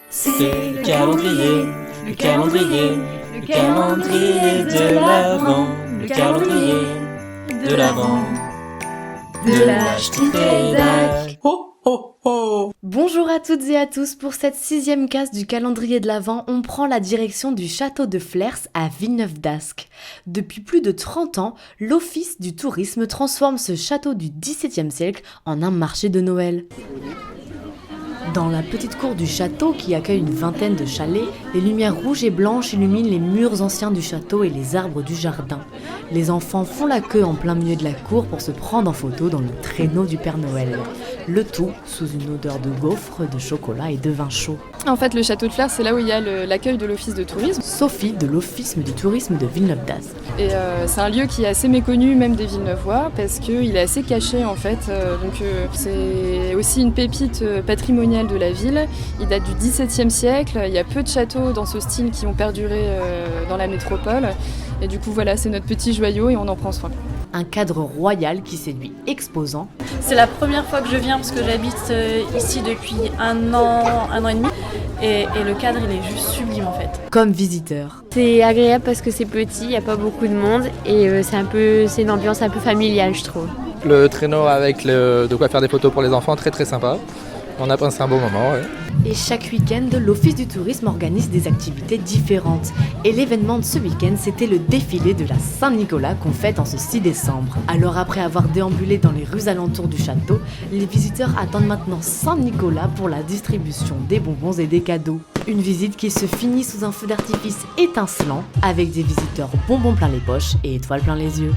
C'est le calendrier de l'Avent, le calendrier de l'Avent, de l'âge du pédale. Ho ho ho. Bonjour à toutes et à tous, pour cette 6e case du calendrier de l'Avent, on prend la direction du château de Flers à Villeneuve-d'Ascq. Depuis plus de 30 ans, l'Office du tourisme transforme ce château du XVIIe siècle en un marché de Noël. Dans la petite cour du château, qui accueille une vingtaine de chalets, les lumières rouges et blanches illuminent les murs anciens du château et les arbres du jardin. Les enfants font la queue en plein milieu de la cour pour se prendre en photo dans le traîneau du Père Noël. Le tout sous une odeur de gaufres, de chocolat et de vin chaud. En fait, le château de Flers, c'est là où il y a l'accueil de l'office de tourisme. Sophie de l'Office du tourisme de Villeneuve-d'Ascq. Et c'est un lieu qui est assez méconnu même des Villeneuvois parce qu'il est assez caché en fait. C'est aussi une pépite patrimoniale de la ville. Il date du XVIIe siècle. Il y a peu de châteaux dans ce style qui ont perduré dans la métropole. Et du coup, voilà, c'est notre petit joyau et on en prend soin. Un cadre royal qui séduit exposants. C'est la première fois que je viens parce que j'habite ici depuis un an et demi. Et le cadre, il est juste sublime en fait. Comme visiteur. C'est agréable parce que c'est petit, il n'y a pas beaucoup de monde et c'est une ambiance un peu familiale, je trouve. Le traîneau avec de quoi faire des photos pour les enfants, très très sympa. On a passé un bon moment. Ouais. Et chaque week-end, l'Office du tourisme organise des activités différentes. Et l'événement de ce week-end, c'était le défilé de la Saint-Nicolas qu'on fête en ce 6 décembre. Alors après avoir déambulé dans les rues alentours du château, les visiteurs attendent maintenant Saint-Nicolas pour la distribution des bonbons et des cadeaux. Une visite qui se finit sous un feu d'artifice étincelant, avec des visiteurs bonbons plein les poches et étoiles plein les yeux.